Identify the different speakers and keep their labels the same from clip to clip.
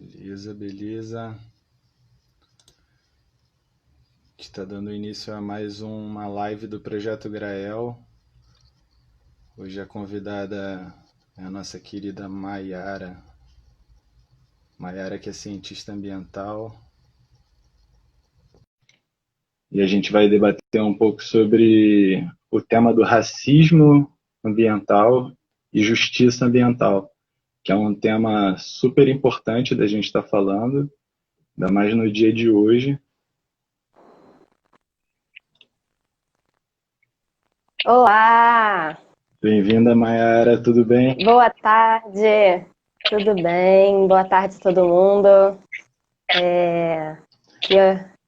Speaker 1: Beleza, beleza. Está dando início a mais uma live do Projeto Grael. Hoje a convidada é a nossa querida Maiara. Maiara, que é cientista ambiental. E a gente vai debater um pouco sobre o tema do racismo ambiental e justiça ambiental, que é um tema super importante da gente estar falando, ainda mais no dia de hoje.
Speaker 2: Olá,
Speaker 1: Bem-vinda, Maiara, tudo bem?
Speaker 2: boa tarde, tudo bem? Boa tarde a todo mundo. Que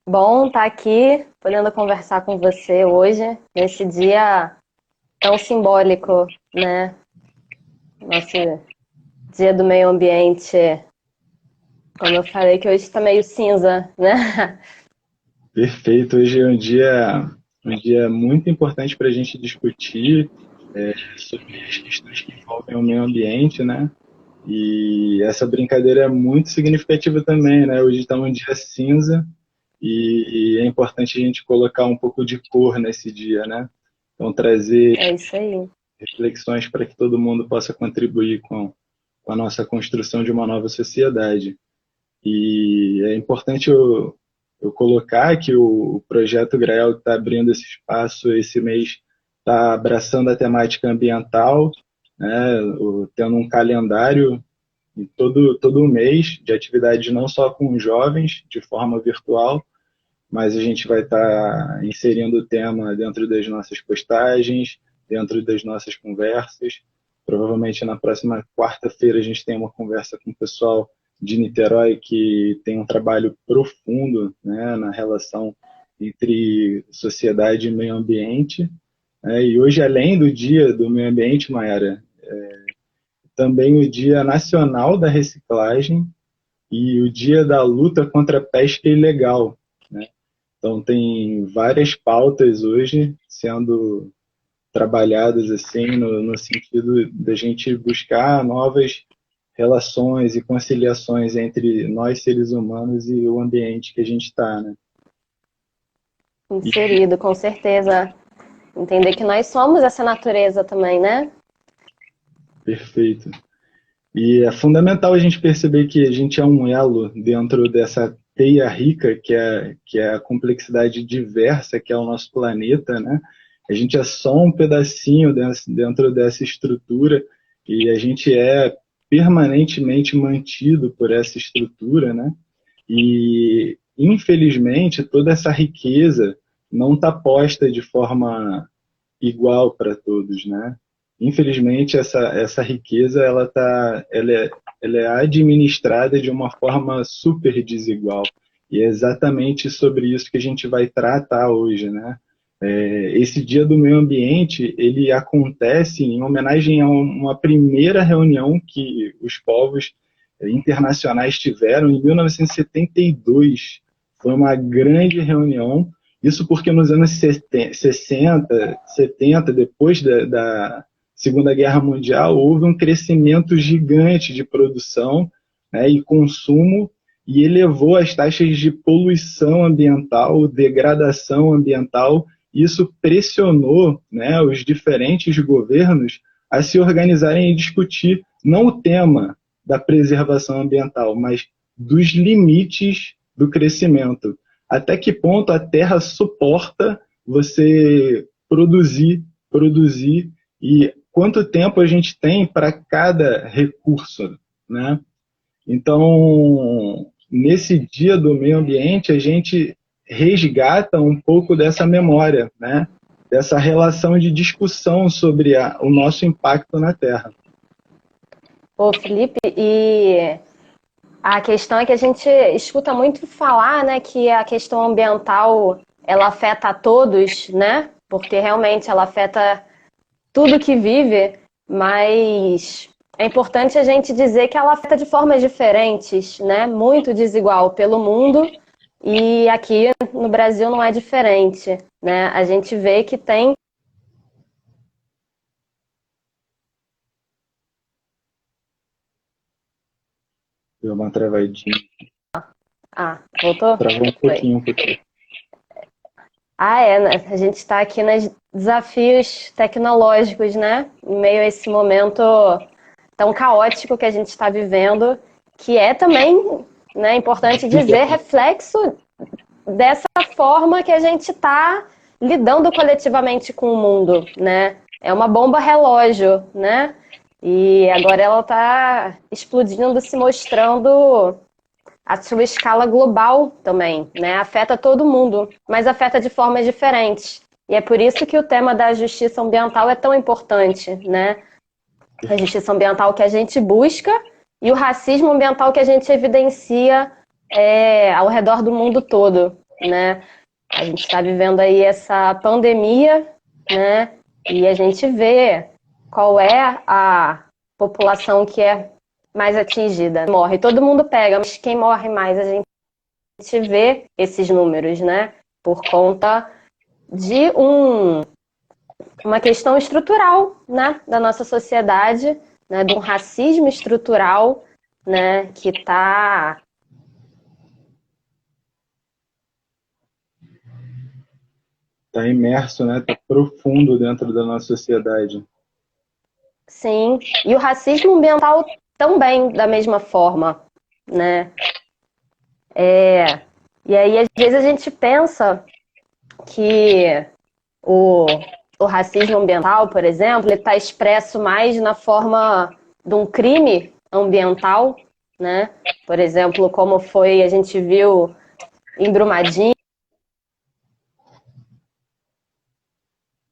Speaker 2: bom estar aqui, podendo conversar com você hoje, nesse dia tão simbólico, né? Nosso dia do meio ambiente, como eu falei, que hoje está meio cinza, né?
Speaker 1: Perfeito. Hoje é um dia muito importante para a gente discutir sobre as questões que envolvem o meio ambiente, né? E essa brincadeira é muito significativa também, né? Hoje está um dia cinza e é importante a gente colocar um pouco de cor nesse dia, né? Então, trazer
Speaker 2: É isso aí.
Speaker 1: reflexões para que todo mundo possa contribuir com a nossa construção de uma nova sociedade. E é importante eu colocar que o projeto Grael está abrindo esse espaço esse mês, está abraçando a temática ambiental, né, tendo um calendário em todo mês de atividades não só com jovens, de forma virtual, mas a gente vai estar inserindo o tema dentro das nossas postagens, dentro das nossas conversas. Provavelmente na próxima quarta-feira a gente tem uma conversa com o pessoal de Niterói que tem um trabalho profundo, né, na relação entre sociedade e meio ambiente. E hoje, além do Dia do Meio Ambiente, Mayara, também o Dia Nacional da Reciclagem e o Dia da Luta contra a Pesca Ilegal, né? Então tem várias pautas hoje sendo trabalhadas assim no sentido da gente buscar novas relações e conciliações entre nós seres humanos e o ambiente que a gente está, né? E,
Speaker 2: Inserido, com certeza. Entender que nós somos essa natureza também, né?
Speaker 1: perfeito. E é fundamental a gente perceber que a gente é um elo dentro dessa teia rica que é a complexidade diversa que é o nosso planeta, né? A gente é só um pedacinho dentro dessa estrutura e a gente é permanentemente mantido por essa estrutura, né? E, infelizmente, toda essa riqueza não está posta de forma igual para todos, né? Infelizmente, essa riqueza ela é administrada de uma forma super desigual. E é exatamente sobre isso que a gente vai tratar hoje, né? Esse Dia do Meio Ambiente, ele acontece em homenagem a uma primeira reunião que os povos internacionais tiveram em 1972. Foi uma grande reunião, isso porque nos anos 60, 70, depois da Segunda Guerra Mundial, houve um crescimento gigante de produção, né, e consumo e elevou as taxas de poluição ambiental, degradação ambiental. Isso pressionou, né, os diferentes governos a se organizarem e discutir não o tema da preservação ambiental, mas dos limites do crescimento. Até que ponto a Terra suporta você produzir e quanto tempo a gente tem para cada recurso, né? Então, nesse dia do meio ambiente, a gente resgata um pouco dessa memória, né? Dessa relação de discussão sobre o nosso impacto na Terra.
Speaker 2: Ô, Felipe, e a questão é que a gente escuta muito falar, né, que a questão ambiental ela afeta a todos, né? Porque realmente ela afeta tudo que vive, mas é importante a gente dizer que ela afeta de formas diferentes, né? Muito desigual pelo mundo e aqui no Brasil não é diferente, né? A gente vê que tem
Speaker 1: Deu uma travadinha.
Speaker 2: Voltou?
Speaker 1: Travou um pouquinho, um pouquinho.
Speaker 2: Né? A gente está aqui nos desafios tecnológicos, né? Em meio a esse momento tão caótico que a gente está vivendo, que é também, né, importante dizer, reflexo dessa forma que a gente está lidando coletivamente com o mundo, né? É uma bomba relógio, né? E agora ela está explodindo, se mostrando a sua escala global também, né? Afeta todo mundo, mas afeta de formas diferentes. E é por isso que o tema da justiça ambiental é tão importante, né? A justiça ambiental que a gente busca e o racismo ambiental que a gente evidencia ao redor do mundo todo, né? A gente está vivendo aí essa pandemia, né? E a gente vê qual é a população que é mais atingida. Morre, todo mundo pega, mas quem morre mais, a gente vê esses números, né? Por conta de uma questão estrutural, né? Da nossa sociedade, né? De um racismo estrutural, né? Que está
Speaker 1: imerso, né? Está profundo dentro da nossa sociedade.
Speaker 2: Sim, e o racismo ambiental também, da mesma forma, né? E aí, às vezes, a gente pensa que o racismo ambiental, por exemplo, ele está expresso mais na forma de um crime ambiental, né? Por exemplo, como a gente viu em Brumadinho.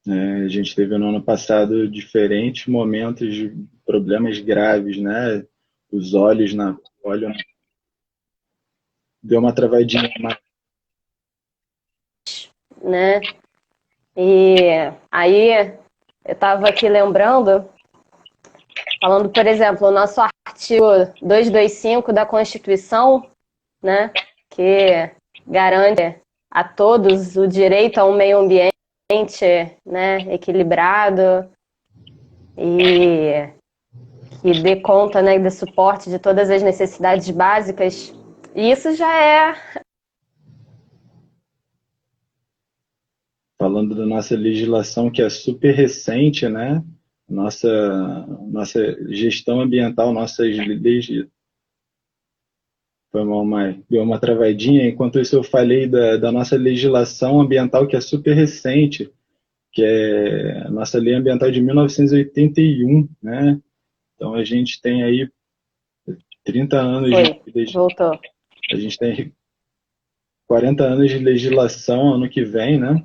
Speaker 1: A gente teve no ano passado diferentes momentos de problemas graves, né? Os olhos olha, deu uma travadinha,
Speaker 2: Né? E aí eu estava aqui lembrando, falando, por exemplo, o nosso artigo 225 da Constituição, né? Que garante a todos o direito a um meio ambiente, né, equilibrado e que dê conta, né, do suporte de todas as necessidades básicas. E isso já é...
Speaker 1: Falando da nossa legislação que é super recente, né? Nossa gestão ambiental, nossas leis. Foi mal, Mai. Deu uma travadinha. Enquanto isso, eu falei da nossa legislação ambiental, que é super recente, que é a nossa lei ambiental de 1981, né? Então, a gente tem aí 30 anos
Speaker 2: Voltou.
Speaker 1: A gente tem 40 anos de legislação ano que vem, né?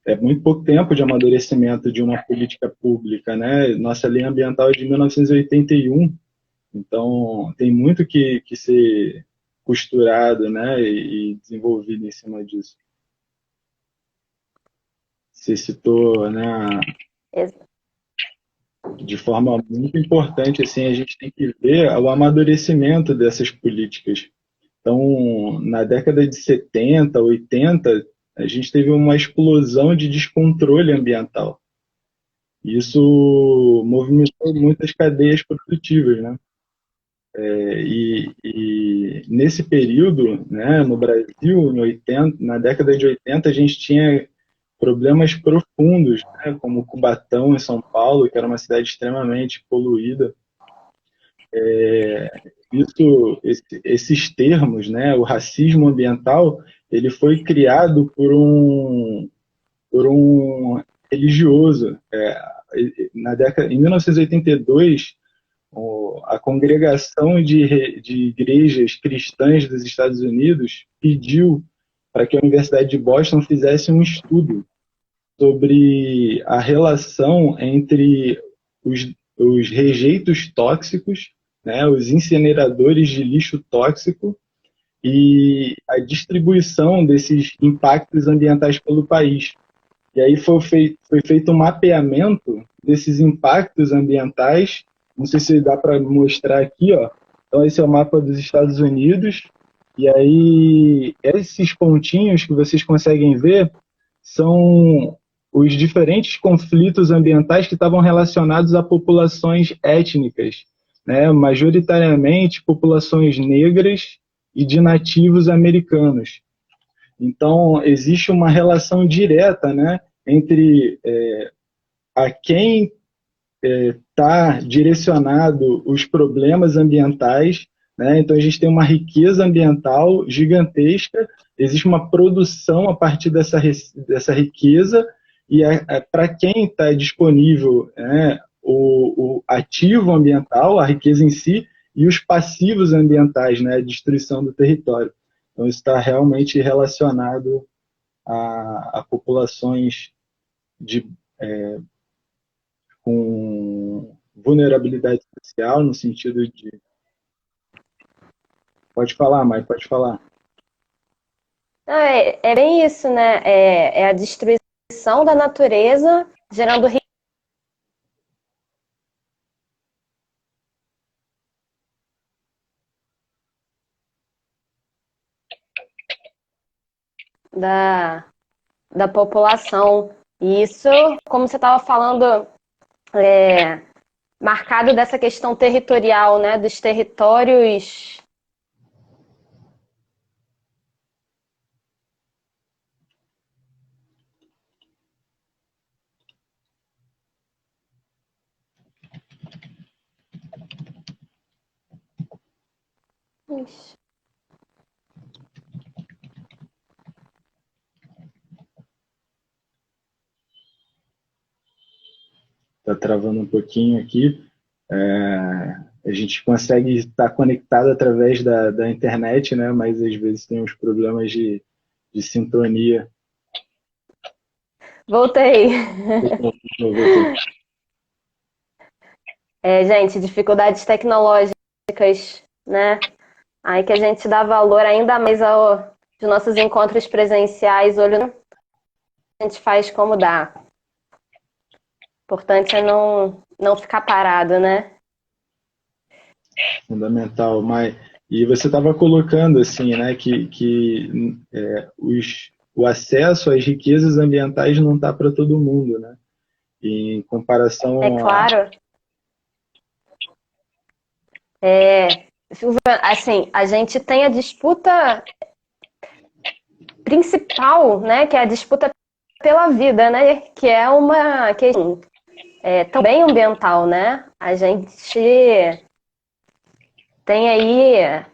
Speaker 1: É muito pouco tempo de amadurecimento de uma política pública, né? Nossa lei ambiental é de 1981, então tem muito que ser costurado, né? E desenvolvido em cima disso. Você citou, né? De forma muito importante, assim, a gente tem que ver o amadurecimento dessas políticas. Então, na década de 70, 80, a gente teve uma explosão de descontrole ambiental. Isso movimentou muitas cadeias produtivas, né? E nesse período, né, no Brasil, na década de 80, a gente tinha problemas profundos, né, como Cubatão, em São Paulo, que era uma cidade extremamente poluída. Esses termos, né, o racismo ambiental, ele foi criado por um religioso. Em 1982, a Congregação de Igrejas Cristãs dos Estados Unidos pediu para que a Universidade de Boston fizesse um estudo sobre a relação entre os rejeitos tóxicos, né, os incineradores de lixo tóxico e a distribuição desses impactos ambientais pelo país. E aí foi feito um mapeamento desses impactos ambientais. Não sei se dá para mostrar aqui, ó. Então esse é o mapa dos Estados Unidos. E aí esses pontinhos que vocês conseguem ver são os diferentes conflitos ambientais que estavam relacionados a populações étnicas. né, majoritariamente populações negras e de nativos americanos. Então, existe uma relação direta, né, entre a quem está direcionado os problemas ambientais, né? Então a gente tem uma riqueza ambiental gigantesca, existe uma produção a partir dessa riqueza, e para quem está disponível, né, o ativo ambiental, a riqueza em si, e os passivos ambientais, né, a destruição do território. Então isso está realmente relacionado a populações de com vulnerabilidade social, no sentido de... Pode falar, Mai, pode falar.
Speaker 2: É bem isso, né? É a destruição da natureza gerando da, da população. E isso, como você estava falando, marcado dessa questão territorial, né? Dos territórios. Ixi.
Speaker 1: Está travando um pouquinho aqui. A gente consegue estar conectado através da internet, né? Mas às vezes tem uns problemas de sintonia.
Speaker 2: Voltei.
Speaker 1: Voltou.
Speaker 2: Gente, dificuldades tecnológicas, né? Aí que a gente dá valor ainda mais aos nossos encontros presenciais, olho a gente faz como dá. O importante é não ficar parado, né?
Speaker 1: Fundamental, Mai. E você estava colocando assim, né, que o acesso às riquezas ambientais não está para todo mundo, né? Em
Speaker 2: É
Speaker 1: comparação a...
Speaker 2: claro. Assim, a gente tem a disputa principal, né, que é a disputa pela vida, né, que é uma questão também ambiental, né? A gente tem aí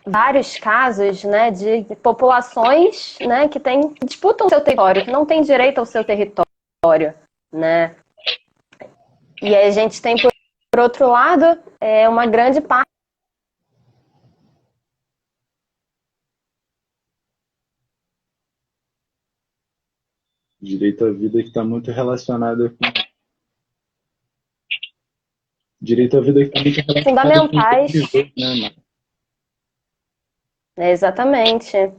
Speaker 2: vários casos, né, de populações, né, que disputam o seu território, que não têm direito ao seu território, né? E a gente tem, por outro lado, uma grande parte
Speaker 1: Direito à vida que está muito relacionado com... Direito à vida que está muito relacionado com o
Speaker 2: fundamentais,
Speaker 1: servidor, né, mano?
Speaker 2: né, exatamente,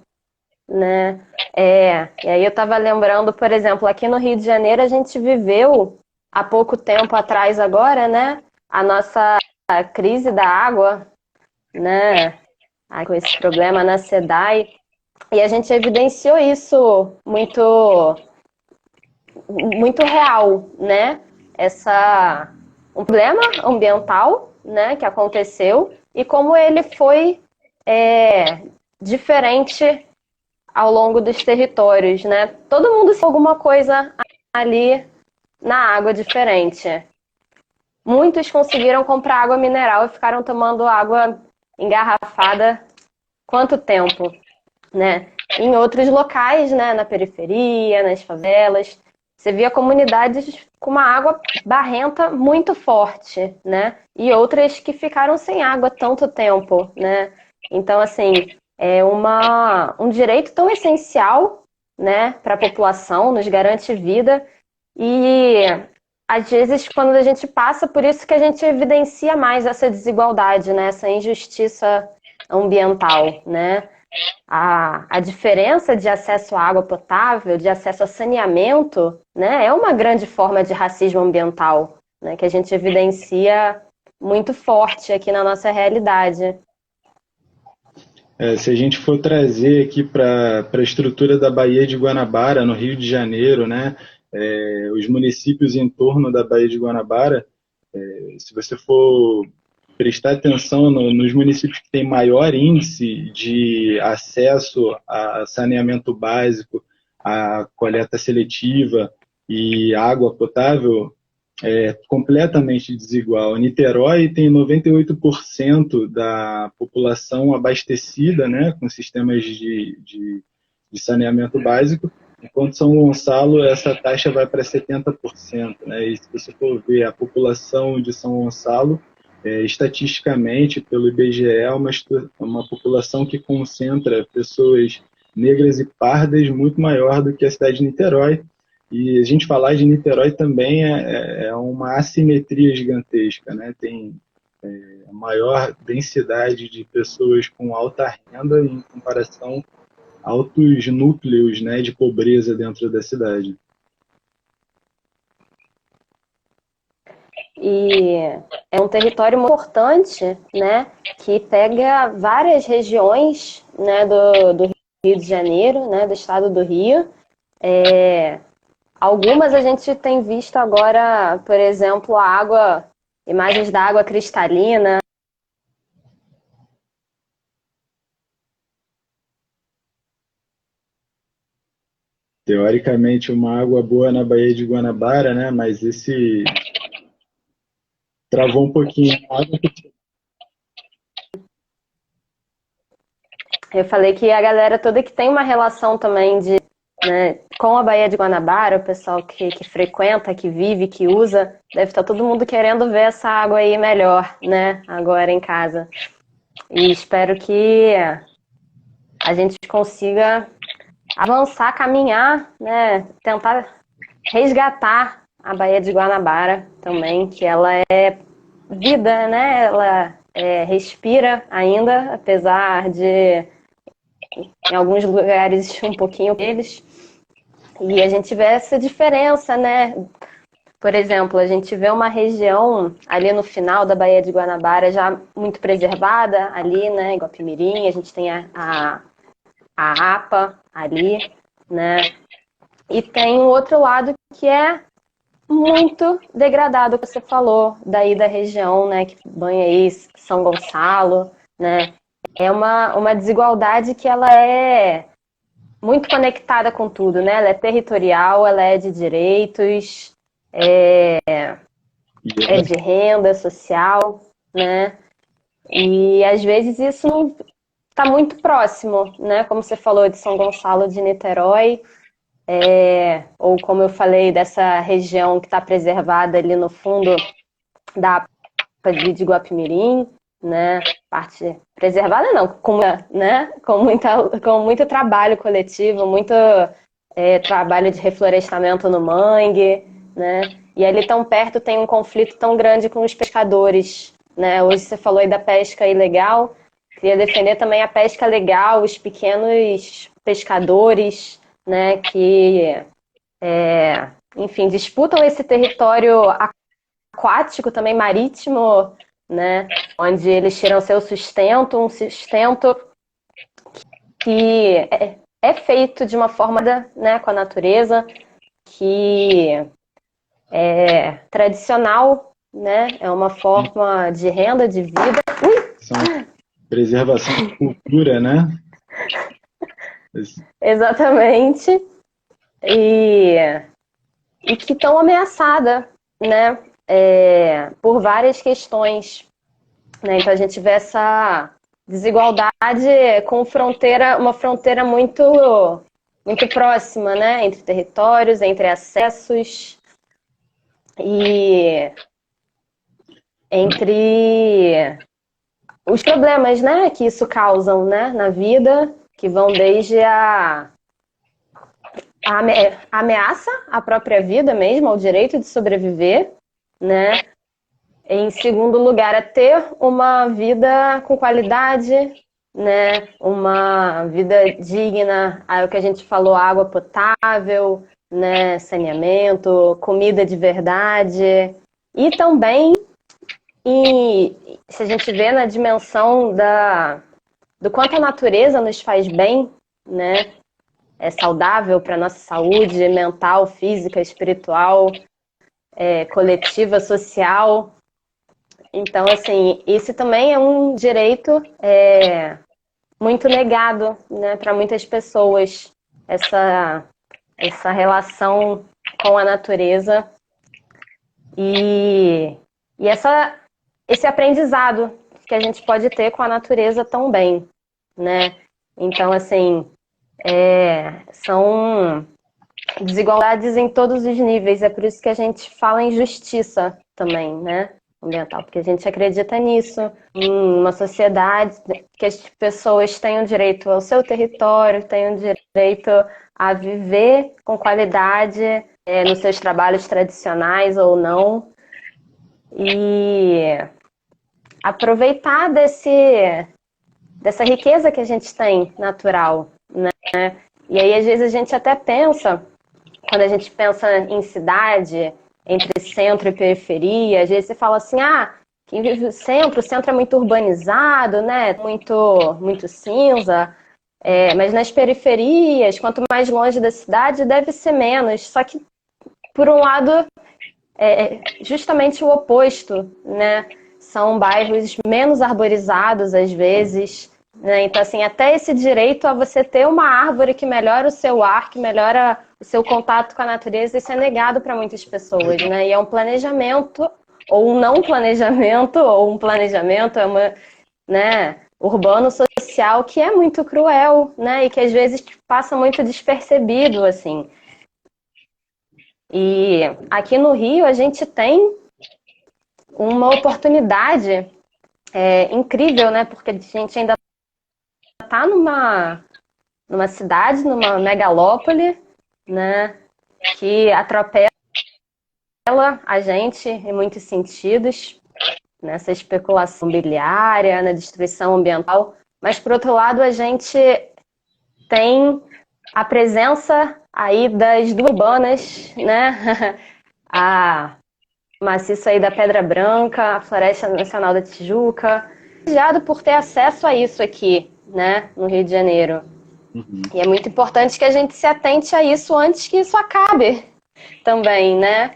Speaker 2: né? E aí eu estava lembrando, por exemplo, aqui no Rio de Janeiro a gente viveu há pouco tempo atrás agora, né? A nossa crise da água, né? Com esse problema na SEDAI. E a gente evidenciou isso muito real, né? Um problema ambiental, né, que aconteceu e como ele foi diferente ao longo dos territórios, né? Todo mundo tem alguma coisa ali na água diferente. Muitos conseguiram comprar água mineral e ficaram tomando água engarrafada quanto tempo, né? Em outros locais, né, na periferia, nas favelas, você via comunidades com uma água barrenta muito forte, né? E outras que ficaram sem água tanto tempo, né? Então, assim, é um direito tão essencial, né, para a população, nos garante vida e às vezes quando a gente passa por isso que a gente evidencia mais essa desigualdade, né, essa injustiça ambiental, né? A diferença de acesso à água potável, de acesso a saneamento, né, é uma grande forma de racismo ambiental, né, que a gente evidencia muito forte aqui na nossa realidade.
Speaker 1: Se a gente for trazer aqui para a estrutura da Baía de Guanabara, no Rio de Janeiro, né, os municípios em torno da Baía de Guanabara, se você for prestar atenção nos municípios que têm maior índice de acesso a saneamento básico, a coleta seletiva e água potável é completamente desigual. Niterói tem 98% da população abastecida, né, com sistemas de saneamento básico, enquanto São Gonçalo essa taxa vai para 70%. Né, e se você for ver a população de São Gonçalo, estatisticamente, pelo IBGE, é uma população que concentra pessoas negras e pardas muito maior do que a cidade de Niterói. E a gente falar de Niterói também é uma assimetria gigantesca, né? Tem a maior densidade de pessoas com alta renda em comparação a altos núcleos, né, de pobreza dentro da cidade.
Speaker 2: E é um território importante, né, que pega várias regiões, né, do Rio de Janeiro, né, do estado do Rio. Algumas a gente tem visto agora, por exemplo, imagens da água cristalina.
Speaker 1: Teoricamente, uma água boa na Baía de Guanabara, né? Mas esse travou um pouquinho a água.
Speaker 2: Eu falei que a galera toda que tem uma relação também né, com a Baía de Guanabara, o pessoal que frequenta, que vive, que usa, deve estar todo mundo querendo ver essa água aí melhor, né, agora em casa. E espero que a gente consiga avançar, caminhar, né, tentar resgatar a Baía de Guanabara também, que ela é vida, né, ela respira ainda, apesar de em alguns lugares um pouquinho deles. E a gente vê essa diferença, né? Por exemplo, a gente vê uma região ali no final da Baía de Guanabara já muito preservada, ali, né, Iguapimirim, a gente tem a APA ali, né? E tem o outro lado que é muito degradado, que você falou, daí da região, né, que banha aí São Gonçalo, né? É uma desigualdade que ela é muito conectada com tudo, né? Ela é territorial, ela é de direitos, é de renda social, né? E às vezes isso não está muito próximo, né? Como você falou de São Gonçalo de Niterói, ou como eu falei dessa região que está preservada ali no fundo da APA de Iguapimirim, né? Parte preservada não, né? Com muito trabalho coletivo, muito trabalho de reflorestamento no mangue, né? E ali tão perto tem um conflito tão grande com os pescadores, né? Hoje você falou aí da pesca ilegal, queria defender também a pesca legal, os pequenos pescadores, né? Que, enfim, disputam esse território aquático, também marítimo, né? Onde eles tiram seu sustento, um sustento que é feito de uma forma, né, com a natureza, que é tradicional, né? É uma forma de renda, de vida.
Speaker 1: Preservação de cultura, né?
Speaker 2: Exatamente. E que estão ameaçadas, né? Por várias questões. Né? Então a gente vê essa desigualdade com uma fronteira muito, muito próxima, né? Entre territórios, entre acessos e entre os problemas, né, que isso causam, né, na vida, que vão desde a ameaça à própria vida mesmo, ao direito de sobreviver, né? Em segundo lugar, a ter uma vida com qualidade, né? Uma vida digna, aí o que a gente falou, água potável, né? Saneamento, comida de verdade. E também, se a gente vê na dimensão do quanto a natureza nos faz bem, né? É saudável para a nossa saúde mental, física, espiritual, coletiva, social. Então, assim, esse também é um direito muito negado, né, para muitas pessoas, essa relação com a natureza e esse aprendizado que a gente pode ter com a natureza também, né? Então, assim, são desigualdades em todos os níveis, é por isso que a gente fala em justiça também, né? Ambiental, porque a gente acredita nisso, em uma sociedade que as pessoas tenham direito ao seu território, tenham direito a viver com qualidade nos seus trabalhos tradicionais ou não, e aproveitar dessa riqueza que a gente tem natural, né? E aí, às vezes, a gente até pensa, quando a gente pensa em cidade, entre centro e periferia, às vezes você fala assim, quem vive no centro, o centro é muito urbanizado, né? Muito cinza. Mas nas periferias, quanto mais longe da cidade, deve ser menos. Só que, por um lado, justamente o oposto, né? São bairros menos arborizados, às vezes, né? Então, assim, até esse direito a você ter uma árvore que melhora o seu ar, que melhora o seu contato com a natureza, isso é negado para muitas pessoas, né? E é um planejamento, ou um não planejamento, ou um planejamento, né, urbano social que é muito cruel, né? E que às vezes passa muito despercebido, assim. E aqui no Rio a gente tem uma oportunidade incrível, né? Porque a gente ainda está numa cidade, numa megalópole, né? Que atropela a gente em muitos sentidos, nessa especulação imobiliária, na destruição ambiental. Mas, por outro lado, a gente tem a presença aí das urbanas, né? A maciço aí da Pedra Branca, a Floresta Nacional da Tijuca. Privilegiado por ter acesso a isso aqui, né, no Rio de Janeiro.
Speaker 1: Uhum.
Speaker 2: E é muito importante que a gente se atente a isso antes que isso acabe também, né?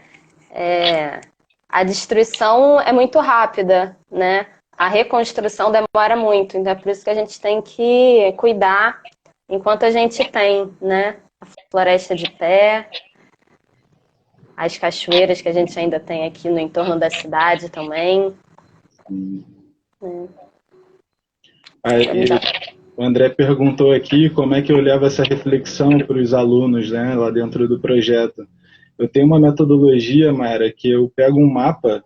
Speaker 2: A destruição é muito rápida, né? A reconstrução demora muito, então é por isso que a gente tem que cuidar enquanto a gente tem, né? A floresta de pé, as cachoeiras que a gente ainda tem aqui no entorno da cidade também.
Speaker 1: Aí, o André perguntou aqui como é que eu levo essa reflexão para os alunos, né, lá dentro do projeto. Eu tenho uma metodologia, Mayra, que eu pego um mapa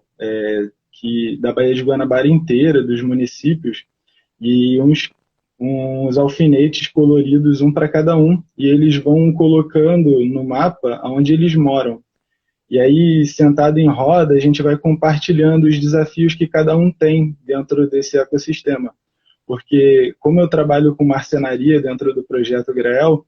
Speaker 1: da Baía de Guanabara inteira, dos municípios, e uns alfinetes coloridos, um para cada um, e eles vão colocando no mapa onde eles moram. E aí, sentado em roda, a gente vai compartilhando os desafios que cada um tem dentro desse ecossistema. Porque, como eu trabalho com marcenaria dentro do projeto Grael,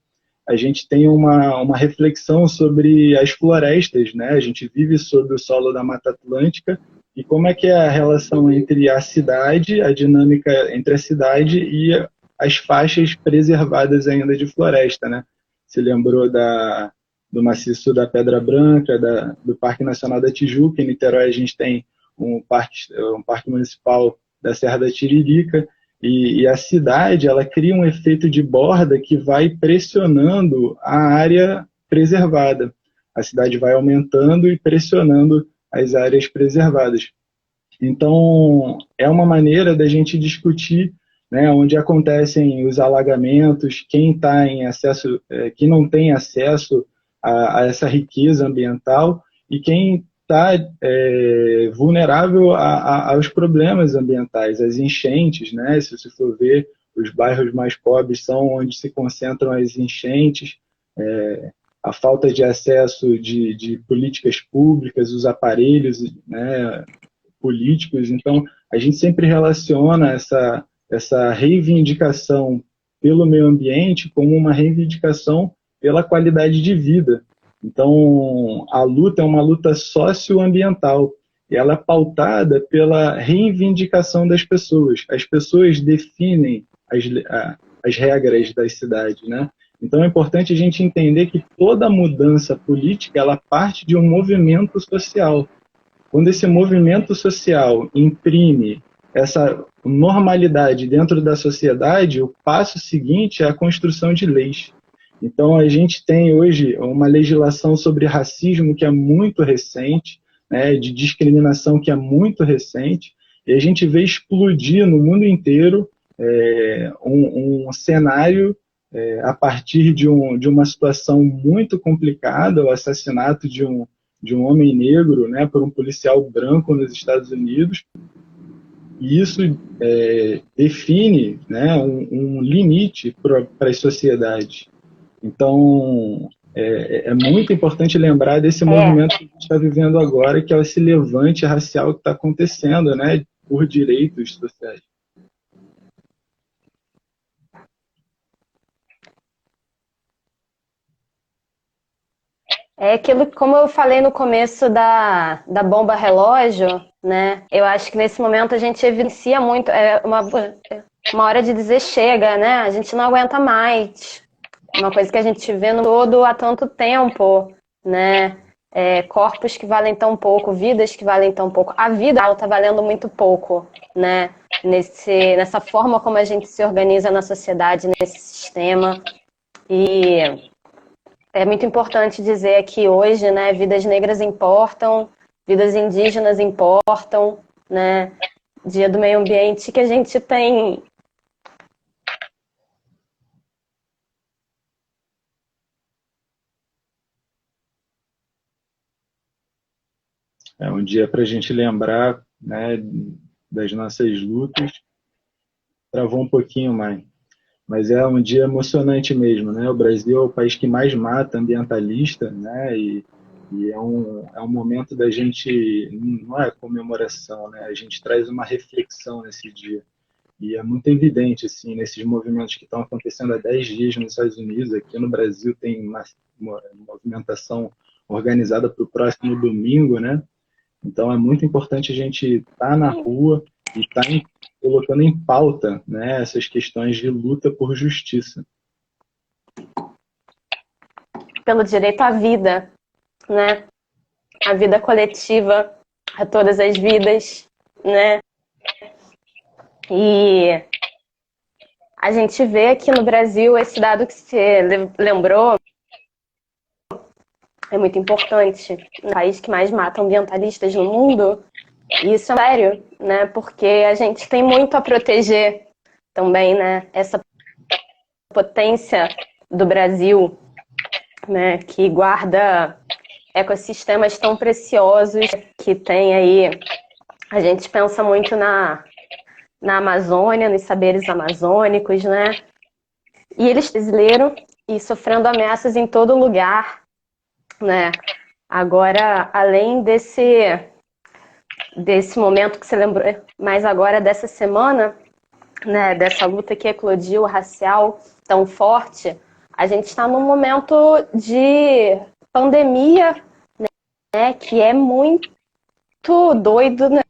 Speaker 1: a gente tem uma reflexão sobre as florestas, né? A gente vive sob o solo da Mata Atlântica e como é que é a relação entre a cidade, a dinâmica entre a cidade e as faixas preservadas ainda de floresta, né? Se lembrou do maciço da Pedra Branca, do Parque Nacional da Tijuca. Em Niterói a gente tem um parque municipal da Serra da Tiririca, e a cidade ela cria um efeito de borda que vai pressionando a área preservada. A cidade vai aumentando e pressionando as áreas preservadas. Então, é uma maneira da gente discutir, né, onde acontecem os alagamentos, quem quem não tem acesso a essa riqueza ambiental e quem está vulnerável aos problemas ambientais, às enchentes, né? Se você for ver, os bairros mais pobres são onde se concentram as enchentes, a falta de acesso de políticas públicas, os aparelhos, né, políticos. Então, a gente sempre relaciona essa reivindicação pelo meio ambiente como uma reivindicação pela qualidade de vida. Então, a luta é uma luta socioambiental e ela é pautada pela reivindicação das pessoas. As pessoas definem as regras das cidades, né? Então, é importante a gente entender que toda mudança política ela parte de um movimento social. quando esse movimento social imprime essa normalidade dentro da sociedade, o passo seguinte é a construção de leis. Então, a gente tem hoje uma legislação sobre racismo que é muito recente, né, de discriminação que é muito recente, e a gente vê explodir no mundo inteiro um cenário a partir de uma situação muito complicada, o assassinato de um homem negro, né, por um policial branco nos Estados Unidos. E isso define, né, um limite para as sociedades. Então, é muito importante lembrar desse movimento que a gente está vivendo agora, que é esse levante racial que está acontecendo, né, por direitos sociais.
Speaker 2: É aquilo, como eu falei no começo da bomba relógio, né? Eu acho que nesse momento a gente evidencia muito, uma hora de dizer chega, né? A gente não aguenta mais. Uma coisa que a gente vê no todo há tanto tempo, né? Corpos que valem tão pouco, vidas que valem tão pouco. A vida está valendo muito pouco, né? Nessa forma como a gente se organiza na sociedade, nesse sistema. E é muito importante dizer aqui hoje, né? Vidas negras importam, vidas indígenas importam, né? Dia do Meio Ambiente que a gente tem.
Speaker 1: É um dia para a gente lembrar, né, das nossas lutas. Travou um pouquinho mais. Mas é um dia emocionante mesmo, né? O Brasil é o país que mais mata ambientalista, né? E é um momento da gente, não é comemoração, né? A gente traz uma reflexão nesse dia. E é muito evidente, assim, nesses movimentos que estão acontecendo há 10 dias nos Estados Unidos, aqui no Brasil tem uma movimentação organizada para o próximo domingo, né? Então é muito importante a gente estar na rua e estar colocando em pauta, né, essas questões de luta por justiça.
Speaker 2: Pelo direito à vida, né? A vida coletiva, a todas as vidas, né? E a gente vê aqui no Brasil esse dado que você lembrou é muito importante. O país que mais mata ambientalistas no mundo, e isso é sério, né? Porque a gente tem muito a proteger também, né? Essa potência do Brasil, né? Que guarda ecossistemas tão preciosos que tem aí. A gente pensa muito na Amazônia, nos saberes amazônicos, né? E eles brasileiros e sofrendo ameaças em todo lugar, né? Agora, além desse momento que você lembrou, mas agora dessa semana, né, dessa luta que eclodiu racial tão forte, a gente está num momento de pandemia, né, que é muito doido, né?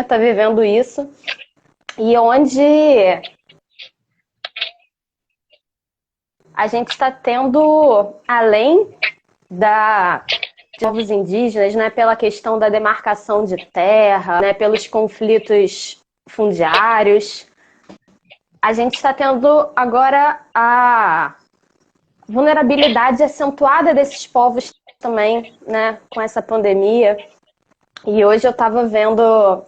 Speaker 2: Tá vivendo isso. E onde a gente está tendo, além de povos indígenas, né, pela questão da demarcação de terra, né, pelos conflitos fundiários, a gente está tendo agora a vulnerabilidade acentuada desses povos também, né, com essa pandemia. E hoje eu estava vendo,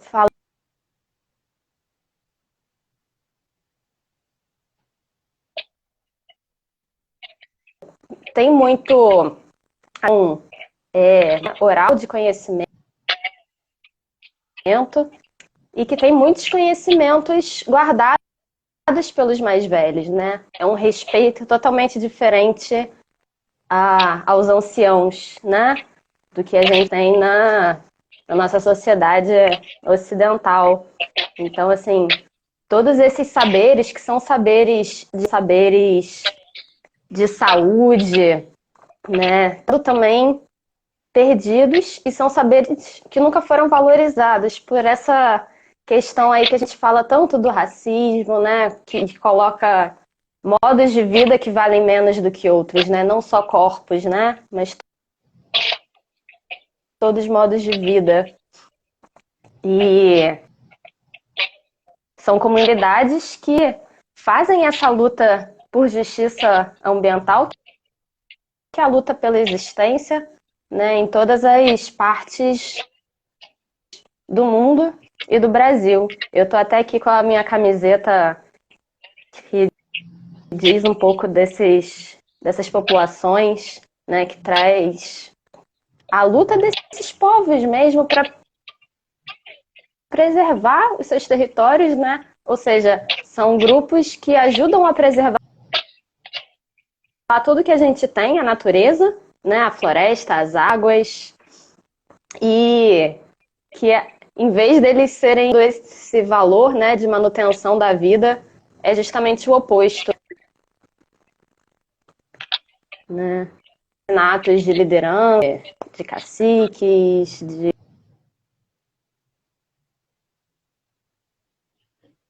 Speaker 2: tem muito oral de conhecimento e que tem muitos conhecimentos guardados pelos mais velhos, né? É um respeito totalmente diferente aos anciãos, né? Do que a gente tem na nossa sociedade ocidental. Então, assim, todos esses saberes que são saberes de saúde, né? Também perdidos e são saberes que nunca foram valorizados por essa questão aí que a gente fala tanto do racismo, né? Que coloca modos de vida que valem menos do que outros, né? Não só corpos, né? Mas todos os modos de vida. E são comunidades que fazem essa luta por justiça ambiental, que é a luta pela existência, né, em todas as partes do mundo e do Brasil. Eu estou até aqui com a minha camiseta que diz um pouco dessas populações, né, que traz a luta desses povos mesmo para preservar os seus territórios, né? Ou seja, são grupos que ajudam a preservar tudo que a gente tem, a natureza, né? A floresta, as águas, e que em vez deles serem esse valor, né, de manutenção da vida, é justamente o oposto, né? Natos de liderança, de caciques,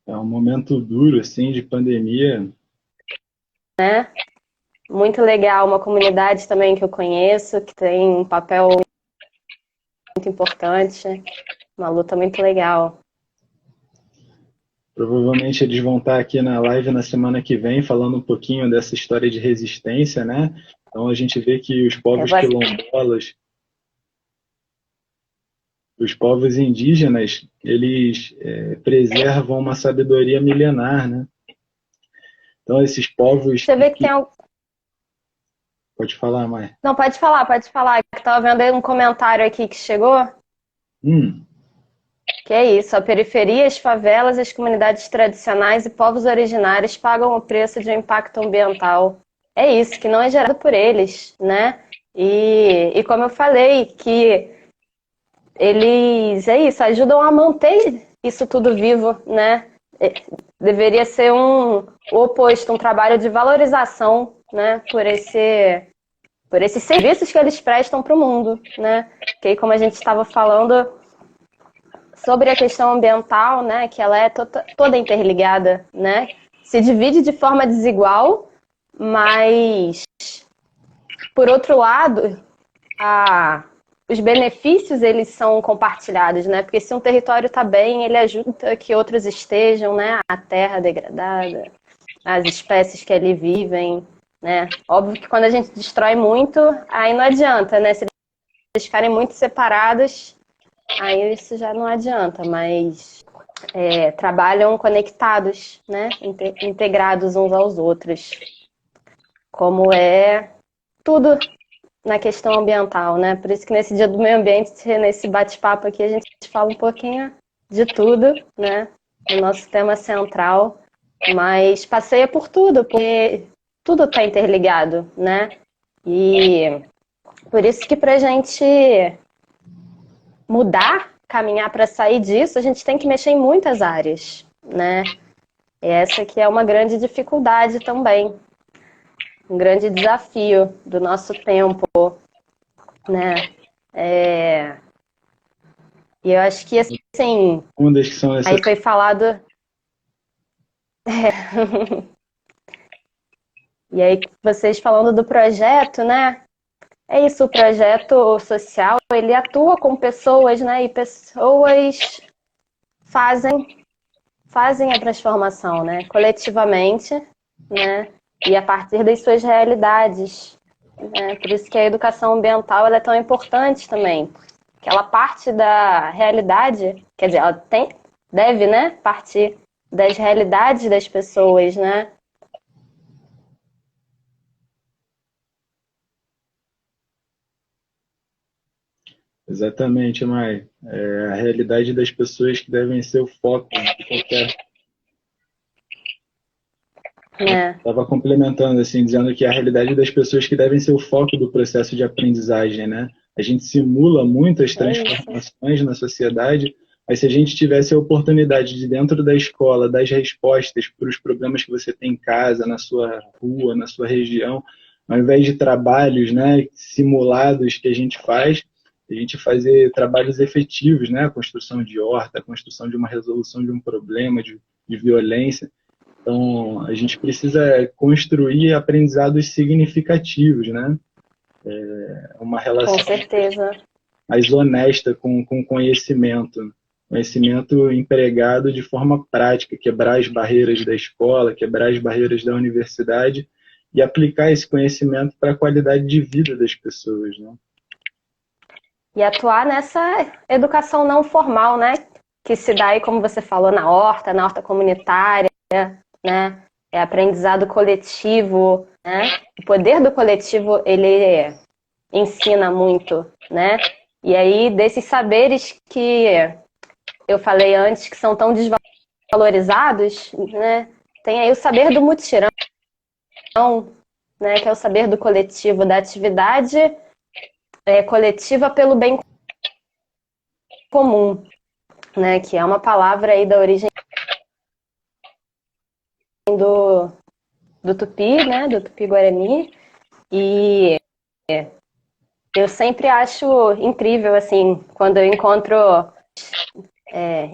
Speaker 1: É um momento duro, assim, de pandemia.
Speaker 2: né? Muito legal, uma comunidade também que eu conheço, que tem um papel muito importante, uma luta muito legal.
Speaker 1: Provavelmente eles vão estar aqui na live na semana que vem, falando um pouquinho dessa história de resistência, né? Então a gente vê que os povos quilombolas, os povos indígenas, eles preservam uma sabedoria milenar, né? Então esses povos...
Speaker 2: Você vê que tem um...
Speaker 1: Pode falar, Maia.
Speaker 2: Não, pode falar. Eu estava vendo aí um comentário aqui que chegou. Que é isso, a periferia, as favelas, as comunidades tradicionais e povos originários pagam o preço de um impacto ambiental. É isso, que não é gerado por eles, né? E como eu falei, que eles, é isso, ajudam a manter isso tudo vivo, né? Deveria ser o oposto, um trabalho de valorização, né? Por esses serviços que eles prestam para o mundo, né? Que como a gente estava falando sobre a questão ambiental, né? Que ela é toda interligada, né? Se divide de forma desigual, mas por outro lado, os benefícios eles são compartilhados, né? Porque se um território está bem, ele ajuda que outros estejam, né? A terra degradada, as espécies que ali vivem, né? Óbvio que quando a gente destrói muito, aí não adianta, né? Se eles ficarem muito separados, aí isso já não adianta, mas trabalham conectados, né? Integrados uns aos outros, como é tudo na questão ambiental, né? Por isso que nesse Dia do Meio Ambiente, nesse bate-papo aqui, a gente fala um pouquinho de tudo, né? O nosso tema central, mas passeia por tudo, porque tudo está interligado, né? E por isso que para a gente mudar, caminhar para sair disso, a gente tem que mexer em muitas áreas, né? E essa que é uma grande dificuldade também, um grande desafio do nosso tempo, né? E eu acho que, assim, aí foi falado... E aí, vocês falando do projeto, né? É isso, o projeto social, ele atua com pessoas, né? E pessoas fazem a transformação, né? Coletivamente, né? E a partir das suas realidades. Né? Por isso que a educação ambiental ela é tão importante também. Que ela parte da realidade, quer dizer, ela deve, né? Partir das realidades das pessoas, né?
Speaker 1: Exatamente, Mai. A realidade das pessoas que devem ser o foco de qualquer... Estava complementando, assim, dizendo que a realidade das pessoas que devem ser o foco do processo de aprendizagem, né? A gente simula muitas transformações na sociedade, mas se a gente tivesse a oportunidade de, dentro da escola, dar as respostas para os problemas que você tem em casa, na sua rua, na sua região, ao invés de trabalhos, né, simulados que a gente faz, a gente fazer trabalhos efetivos, né? A construção de horta, a construção de uma resolução de um problema de violência. Então, a gente precisa construir aprendizados significativos, né? Uma relação...
Speaker 2: Com certeza.
Speaker 1: mais honesta com o conhecimento empregado de forma prática, quebrar as barreiras da escola, quebrar as barreiras da universidade e aplicar esse conhecimento para a qualidade de vida das pessoas, né?
Speaker 2: E atuar nessa educação não formal, né? Que se dá aí, como você falou, na horta comunitária, né? É aprendizado coletivo, né? O poder do coletivo, ele ensina muito, né? E aí, desses saberes que eu falei antes, que são tão desvalorizados, né? Tem aí o saber do mutirão, né? Que é o saber do coletivo, da atividade coletiva pelo bem comum, né? Que é uma palavra aí da origem do Tupi, né? Do Tupi-Guarani. E eu sempre acho incrível, assim, quando eu encontro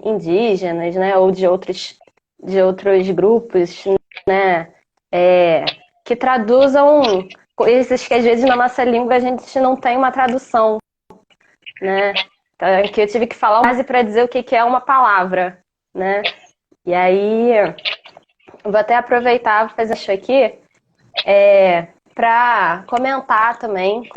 Speaker 2: indígenas, né? Ou de outros grupos, né? Que traduzam coisas que às vezes na nossa língua a gente não tem uma tradução, né? Então, que eu tive que falar quase para dizer o que é uma palavra, né? E aí, eu vou até aproveitar e fazer isso aqui para comentar também,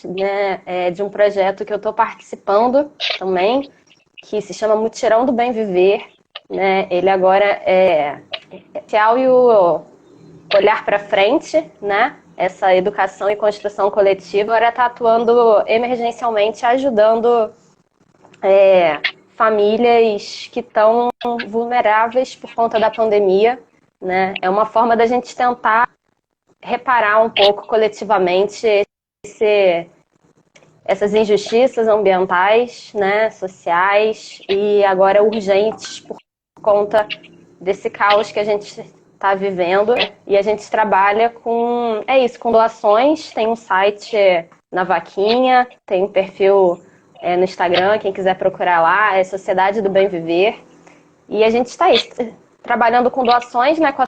Speaker 2: né, de um projeto que eu estou participando também, que se chama Mutirão do Bem Viver, né? Ele agora é social e o olhar para frente, né? Essa educação e construção coletiva agora está atuando emergencialmente, ajudando famílias que estão vulneráveis por conta da pandemia, né? É uma forma da gente tentar reparar um pouco coletivamente essas injustiças ambientais, né, sociais e agora urgentes por conta desse caos que a gente está vivendo. E a gente trabalha com doações, tem um site na Vaquinha, tem um perfil no Instagram, quem quiser procurar lá, é Sociedade do Bem Viver. E a gente está aí, trabalhando com doações, né, com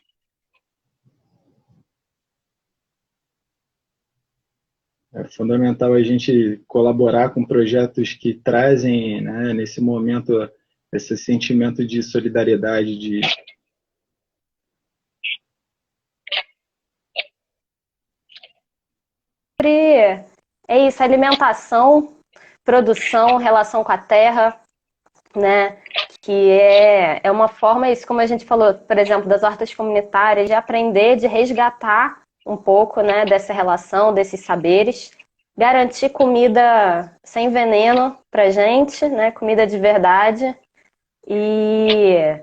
Speaker 1: É fundamental a gente colaborar com projetos que trazem, né, nesse momento, esse sentimento de solidariedade, de
Speaker 2: isso, alimentação, produção, relação com a terra, né? Que é uma forma, isso como a gente falou, por exemplo, das hortas comunitárias, de aprender, de resgatar um pouco, né, dessa relação, desses saberes, garantir comida sem veneno pra gente, né, comida de verdade, e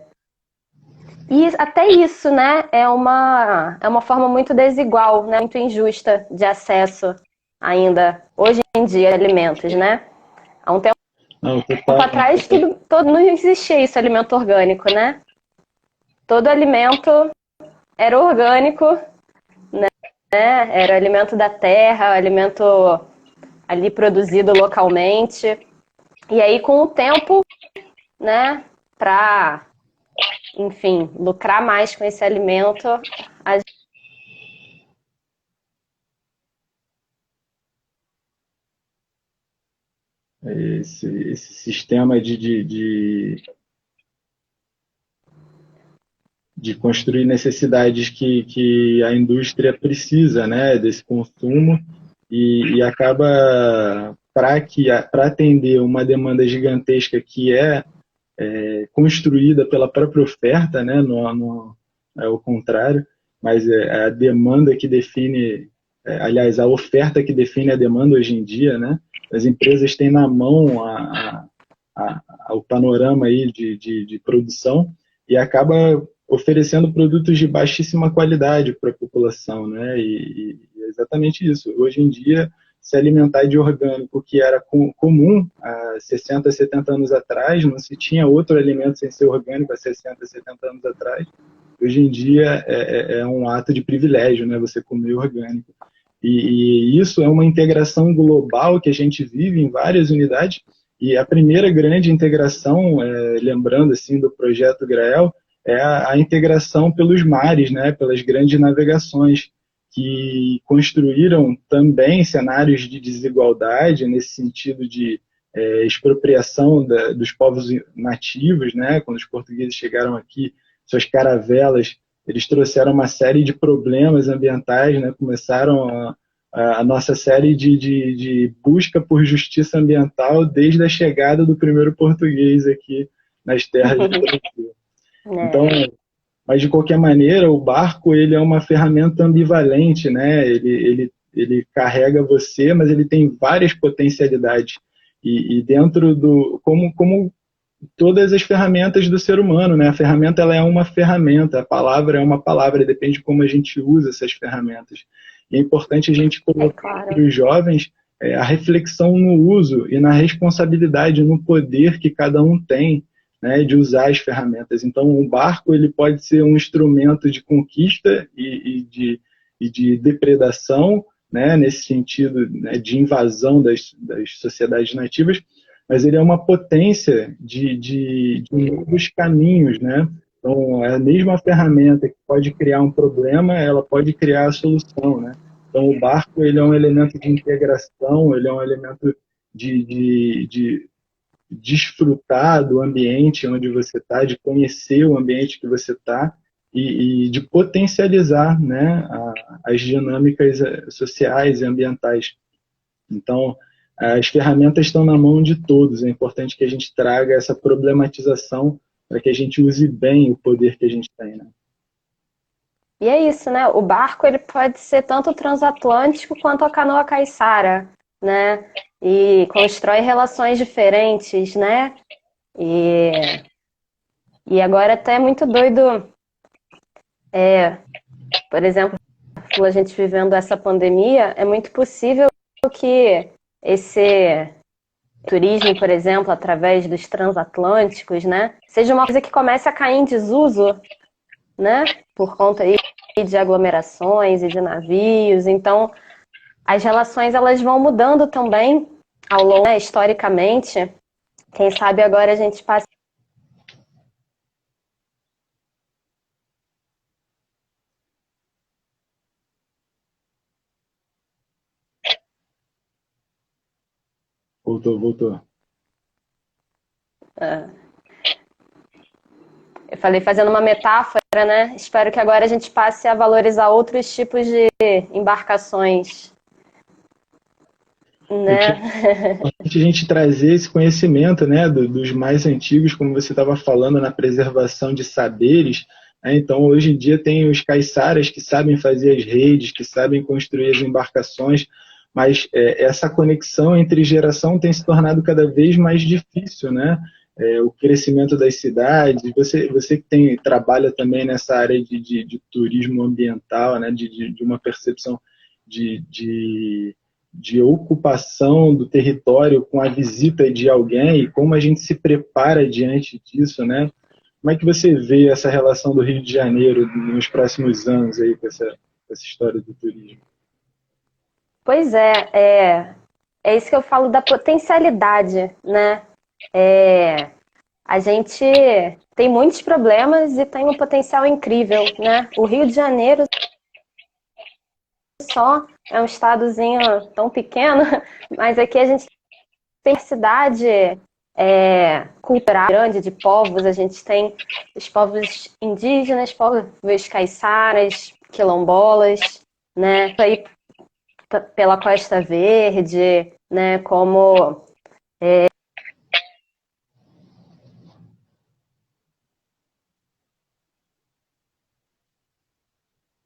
Speaker 2: até isso, né, é uma forma muito desigual, né, muito injusta de acesso ainda, hoje em dia, a alimentos, né? Há um tempo atrás, não existia isso, alimento orgânico, né? Todo alimento era orgânico, né? Era alimento da terra, alimento ali produzido localmente. E aí, com o tempo, né, para, enfim, lucrar mais com esse alimento,
Speaker 1: esse sistema de construir necessidades que a indústria precisa, né, desse consumo e acaba para atender uma demanda gigantesca que é construída pela própria oferta, né, é o contrário, mas é a demanda que define, aliás, a oferta que define a demanda hoje em dia, né? As empresas têm na mão o panorama aí de produção e acaba oferecendo produtos de baixíssima qualidade para a população, né? E é exatamente isso. Hoje em dia, se alimentar de orgânico, que era comum há 60, 70 anos atrás, não se tinha outro alimento sem ser orgânico há 60, 70 anos atrás. Hoje em dia é um ato de privilégio, né? Você comer orgânico. E isso é uma integração global que a gente vive em várias unidades. E a primeira grande integração, lembrando assim do projeto Grael, é a integração pelos mares, né? Pelas grandes navegações, que construíram também cenários de desigualdade, nesse sentido de expropriação dos povos nativos, né? Quando os portugueses chegaram aqui, suas caravelas, eles trouxeram uma série de problemas ambientais, né? Começaram a nossa série de busca por justiça ambiental desde a chegada do primeiro português aqui nas terras do Brasil. Então, mas de qualquer maneira, o barco ele é uma ferramenta ambivalente, né? Ele carrega você, mas ele tem várias potencialidades. E dentro como todas as ferramentas do ser humano, né? A ferramenta ela é uma ferramenta, a palavra é uma palavra, depende de como a gente usa essas ferramentas. E é importante a gente colocar para os jovens a reflexão no uso e na responsabilidade, no poder que cada um tem, né, de usar as ferramentas. Então, o barco ele pode ser um instrumento de conquista e de depredação, né, nesse sentido, né, de invasão das sociedades nativas, mas ele é uma potência de novos caminhos, né? Então, é a mesma ferramenta que pode criar um problema, ela pode criar a solução, né? Então, o barco ele é um elemento de integração, ele é um elemento de desfrutar do ambiente onde você está, de conhecer o ambiente que você está e de potencializar, né, as dinâmicas sociais e ambientais. Então, as ferramentas estão na mão de todos. É importante que a gente traga essa problematização para que a gente use bem o poder que a gente tem, né?
Speaker 2: E é isso, né? O barco ele pode ser tanto transatlântico quanto a canoa caiçara, né? E constrói relações diferentes, né? E agora até é muito doido, por exemplo, a gente vivendo essa pandemia, é muito possível que esse turismo, por exemplo, através dos transatlânticos, né, seja uma coisa que comece a cair em desuso, né, por conta aí de aglomerações e de navios. Então, as relações elas vão mudando também ao longo, né, historicamente. Quem sabe agora a gente passa.
Speaker 1: Voltou.
Speaker 2: Eu falei fazendo uma metáfora, né? Espero que agora a gente passe a valorizar outros tipos de embarcações, né?
Speaker 1: É importante a gente trazer esse conhecimento, né, dos mais antigos, como você estava falando, na preservação de saberes, né? Então, hoje em dia tem os caiçaras que sabem fazer as redes, que sabem construir as embarcações, mas essa conexão entre geração tem se tornado cada vez mais difícil, né? O crescimento das cidades, você que trabalha também nessa área de turismo ambiental, né? De uma percepção de ocupação do território com a visita de alguém e como a gente se prepara diante disso, né? Como é que você vê essa relação do Rio de Janeiro nos próximos anos aí com essa história do turismo?
Speaker 2: Pois é isso que eu falo da potencialidade, né? A gente tem muitos problemas e tem um potencial incrível, né? O Rio de Janeiro só é um estadozinho tão pequeno, mas aqui a gente tem cidade cultural grande de povos. A gente tem os povos indígenas, povos caiçaras, quilombolas, né? Aí pela Costa Verde, né? Como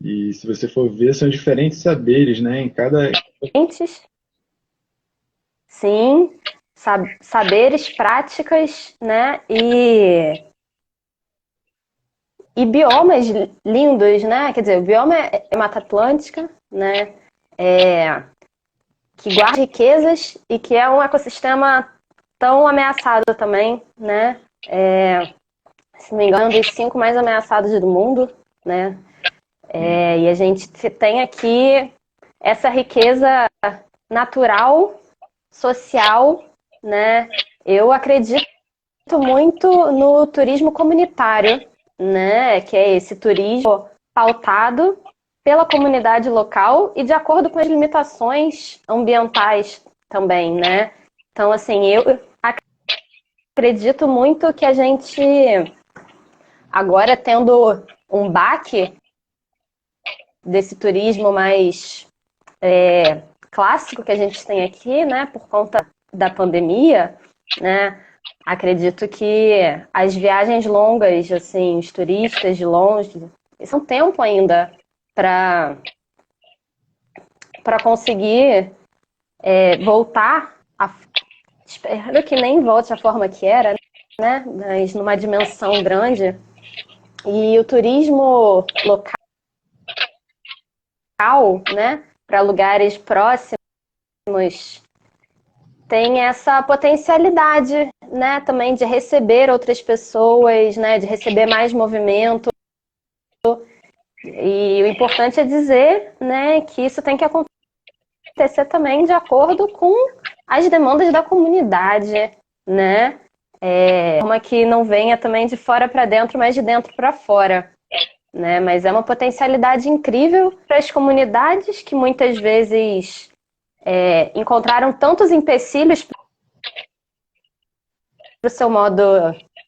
Speaker 1: E se você for ver, são diferentes saberes, né? Em cada.
Speaker 2: sim, saberes, práticas, né? E biomas lindos, né? Quer dizer, o bioma é Mata Atlântica, né? Que guarda riquezas e que é um ecossistema tão ameaçado também, né? Se não me engano, um dos 5 mais ameaçados do mundo, né? E a gente tem aqui essa riqueza natural, social, né? Eu acredito muito no turismo comunitário, né? Que é esse turismo pautado pela comunidade local e de acordo com as limitações ambientais também, né? Então, assim, eu acredito muito que a gente, agora tendo um baque desse turismo mais clássico que a gente tem aqui, né, por conta da pandemia, né, acredito que as viagens longas, assim, os turistas de longe, isso é um tempo ainda para conseguir voltar, espero que nem volte à forma que era, né, mas numa dimensão grande. E o turismo local, né, para lugares próximos, tem essa potencialidade, né, também de receber outras pessoas, né, de receber mais movimento. E o importante é dizer, né, que isso tem que acontecer também de acordo com as demandas da comunidade, né, uma que não venha também de fora para dentro, mas de dentro para fora. Né? Mas é uma potencialidade incrível para as comunidades que muitas vezes encontraram tantos empecilhos para o seu modo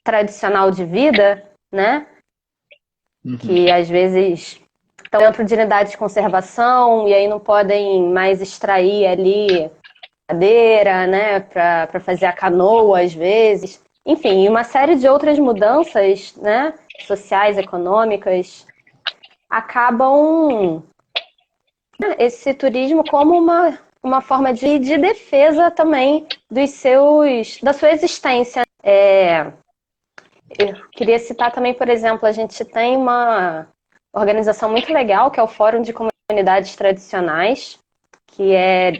Speaker 2: tradicional de vida, né? Que às vezes estão dentro de unidades de conservação e aí não podem mais extrair ali madeira, né? Para fazer a canoa às vezes. Enfim, uma série de outras mudanças, né? Sociais, econômicas, acabam esse turismo como uma forma de defesa também da sua existência. Eu queria citar também, por exemplo, a gente tem uma organização muito legal, que é o Fórum de Comunidades Tradicionais, que é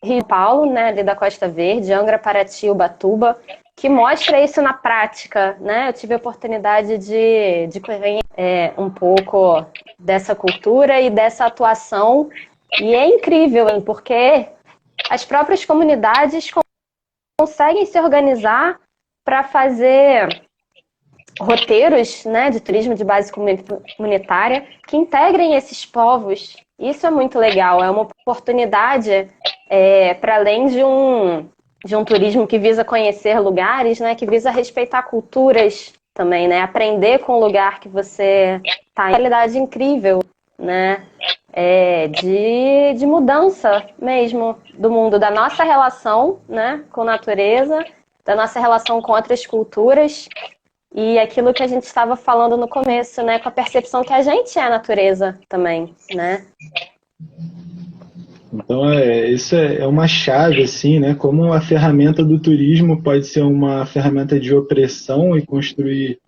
Speaker 2: Rio Paulo, né, ali da Costa Verde, Angra, Paraty, Ubatuba, que mostra isso na prática, né? Eu tive a oportunidade de conhecer um pouco dessa cultura e dessa atuação, e é incrível, hein, porque as próprias comunidades conseguem se organizar para fazer roteiros, né, de turismo de base comunitária que integrem esses povos. Isso é muito legal, é uma oportunidade para além de um turismo que visa conhecer lugares, né, que visa respeitar culturas também, né, aprender com o lugar que você está. É uma realidade incrível, né, de mudança mesmo do mundo, da nossa relação, né, com a natureza, da nossa relação com outras culturas e aquilo que a gente estava falando no começo, né, com a percepção que a gente é a natureza também, né.
Speaker 1: Então, isso é uma chave, assim, né? Como a ferramenta do turismo pode ser uma ferramenta de opressão e construir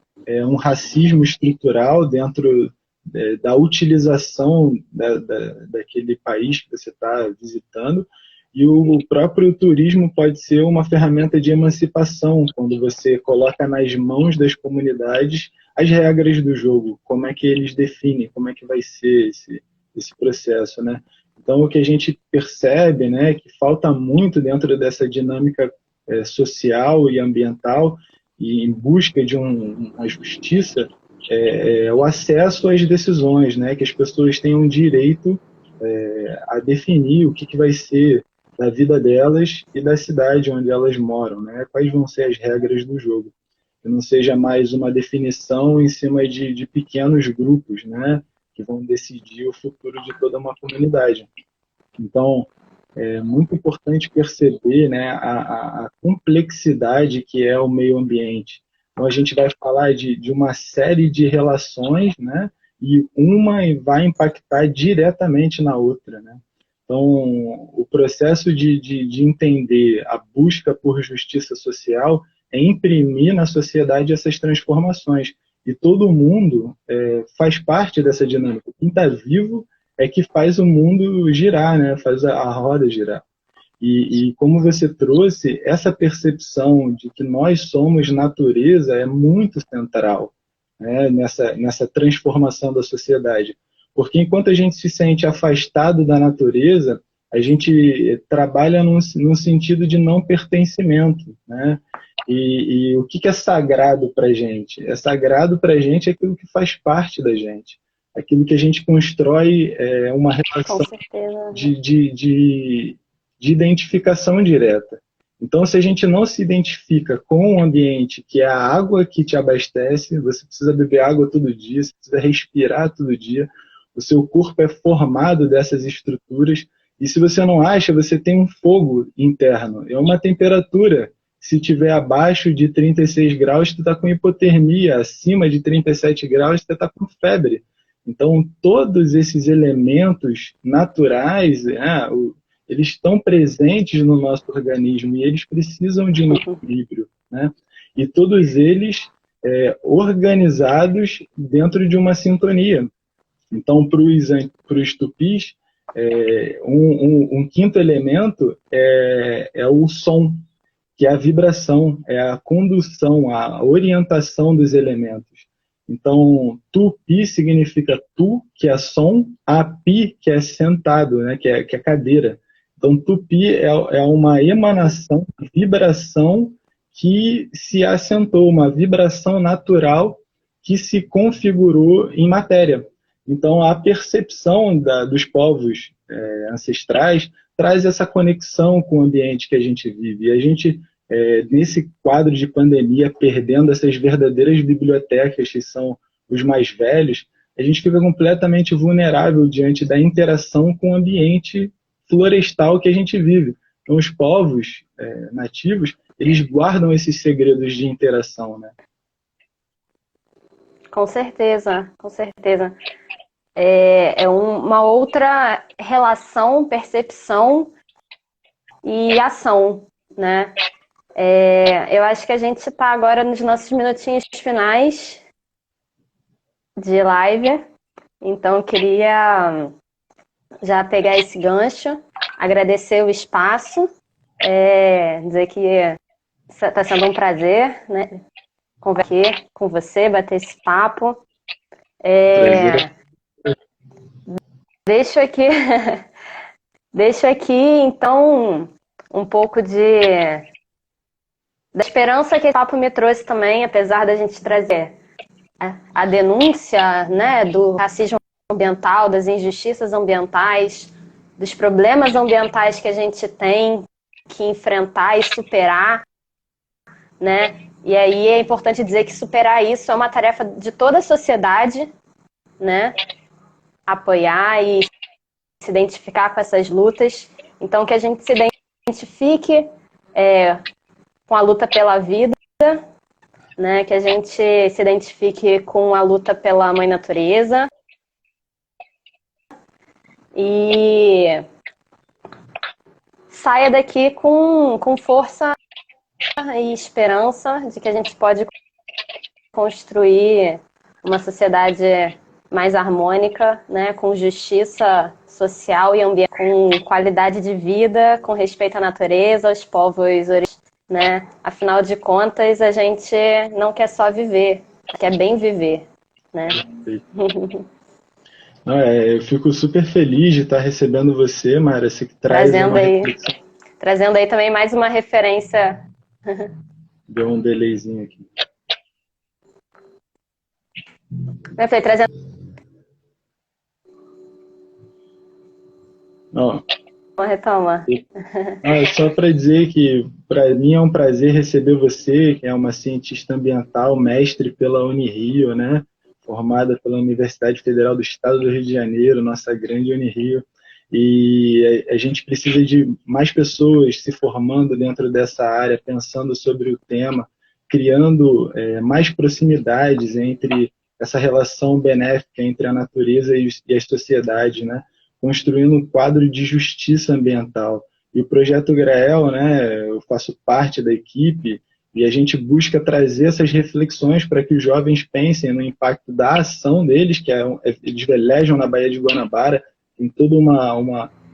Speaker 1: um racismo estrutural dentro da utilização daquele país que você está visitando. E o próprio turismo pode ser uma ferramenta de emancipação, quando você coloca nas mãos das comunidades as regras do jogo, como é que eles definem, como é que vai ser esse processo, né? Então, o que a gente percebe, né, que falta muito dentro dessa dinâmica social e ambiental e em busca de uma justiça é o acesso às decisões, né, que as pessoas tenham direito a definir o que vai ser da vida delas e da cidade onde elas moram, né, quais vão ser as regras do jogo. Que não seja mais uma definição em cima de pequenos grupos, né, que vão decidir o futuro de toda uma comunidade. Então, é muito importante perceber, né, a complexidade que é o meio ambiente. Então, a gente vai falar de uma série de relações, né, e uma vai impactar diretamente na outra, né? Então, o processo de entender a busca por justiça social é imprimir na sociedade essas transformações. E todo mundo faz parte dessa dinâmica. Quem está vivo é que faz o mundo girar, né? Faz a roda girar. E como você trouxe, essa percepção de que nós somos natureza é muito central, né? Nessa transformação da sociedade. Porque enquanto a gente se sente afastado da natureza, a gente trabalha num sentido de não pertencimento, né? E o que é sagrado para a gente? É sagrado para a gente aquilo que faz parte da gente. Aquilo que a gente constrói uma relação de de identificação direta. Então, se a gente não se identifica com o ambiente, que é a água que te abastece, você precisa beber água todo dia, você precisa respirar todo dia, o seu corpo é formado dessas estruturas, e se você não acha, você tem um fogo interno, é uma temperatura. Se tiver abaixo de 36 graus, tu está com hipotermia, acima de 37 graus, tu está com febre. Então, todos esses elementos naturais, eles estão presentes no nosso organismo e eles precisam de um equilíbrio, né? E todos eles organizados dentro de uma sintonia. Então, para os tupis, um quinto elemento é o som, que é a vibração, é a condução, a orientação dos elementos. Então, tupi significa tu, que é som, api, que é sentado, né, que é cadeira. Então, tupi é uma emanação, vibração que se assentou, uma vibração natural que se configurou em matéria. Então, a percepção dos povos ancestrais traz essa conexão com o ambiente que a gente vive. E a gente, nesse quadro de pandemia, perdendo essas verdadeiras bibliotecas, que são os mais velhos, a gente fica completamente vulnerável diante da interação com o ambiente florestal que a gente vive. Então, os povos nativos, eles guardam esses segredos de interação, né?
Speaker 2: Com certeza, com certeza. É uma outra relação, percepção e ação, né? Eu acho que a gente está agora nos nossos minutinhos finais de live, então eu queria já pegar esse gancho, agradecer o espaço, dizer que está sendo um prazer, né, conversar aqui com você, bater esse papo. Deixo aqui, então, um pouco da esperança que esse papo me trouxe também, apesar da gente trazer a denúncia, né, do racismo ambiental, das injustiças ambientais, dos problemas ambientais que a gente tem que enfrentar e superar, né? E aí é importante dizer que superar isso é uma tarefa de toda a sociedade, né? Apoiar e se identificar com essas lutas. Então, que a gente se identifique com a luta pela vida, né? Que a gente se identifique com a luta pela mãe natureza e saia daqui com força e esperança de que a gente pode construir uma sociedade mais harmônica, né, com justiça social e ambiental, com qualidade de vida, com respeito à natureza, aos povos originários, né? Afinal de contas, a gente não quer só viver, quer bem viver, né?
Speaker 1: Não, eu fico super feliz de estar recebendo você, Mayra, você que traz
Speaker 2: trazendo aí também mais uma referência.
Speaker 1: Deu um delayzinho aqui.
Speaker 2: Eu falei, trazendo...
Speaker 1: Não.
Speaker 2: Retoma.
Speaker 1: Só para dizer que para mim é um prazer receber você, que é uma cientista ambiental, mestre pela Unirio, né? Formada pela Universidade Federal do Estado do Rio de Janeiro, nossa grande Unirio. E a gente precisa de mais pessoas se formando dentro dessa área, pensando sobre o tema, criando mais proximidades entre essa relação benéfica entre a natureza e as sociedades, né? Construindo um quadro de justiça ambiental. E o Projeto Grael, né, eu faço parte da equipe, e a gente busca trazer essas reflexões para que os jovens pensem no impacto da ação deles, que eles velejam na Baía de Guanabara, tem toda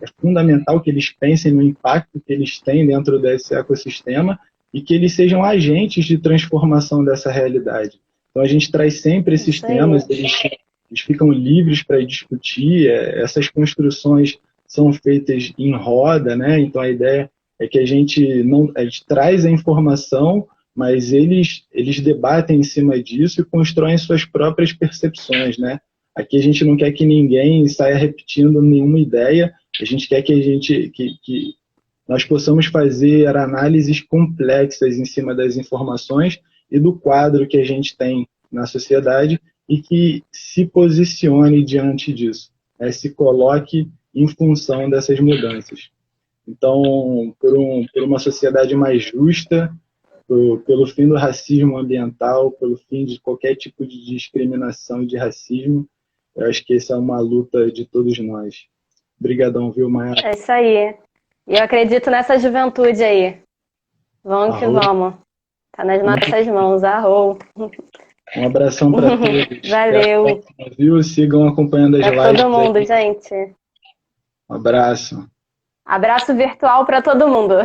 Speaker 1: é fundamental que eles pensem no impacto que eles têm dentro desse ecossistema e que eles sejam agentes de transformação dessa realidade. Então a gente traz sempre esses temas, eles ficam livres para discutir, essas construções são feitas em roda, né? Então a ideia é que a gente traz a informação, mas eles debatem em cima disso e constroem suas próprias percepções, né? Aqui a gente não quer que ninguém saia repetindo nenhuma ideia, a gente quer que nós possamos fazer análises complexas em cima das informações e do quadro que a gente tem na sociedade e que se posicione diante disso, se coloque em função dessas mudanças. Então, por uma sociedade mais justa, pelo fim do racismo ambiental, pelo fim de qualquer tipo de discriminação e de racismo, eu acho que essa é uma luta de todos nós. Obrigadão, viu, Maia?
Speaker 2: É isso aí. E eu acredito nessa juventude aí. Vamos que vamos. Tá nas nossas mãos, arrou.
Speaker 1: Um abração para todos.
Speaker 2: Valeu.
Speaker 1: Viu? Sigam acompanhando as lives.
Speaker 2: Para todo mundo, aí. Gente.
Speaker 1: Um abraço.
Speaker 2: Abraço virtual para todo mundo.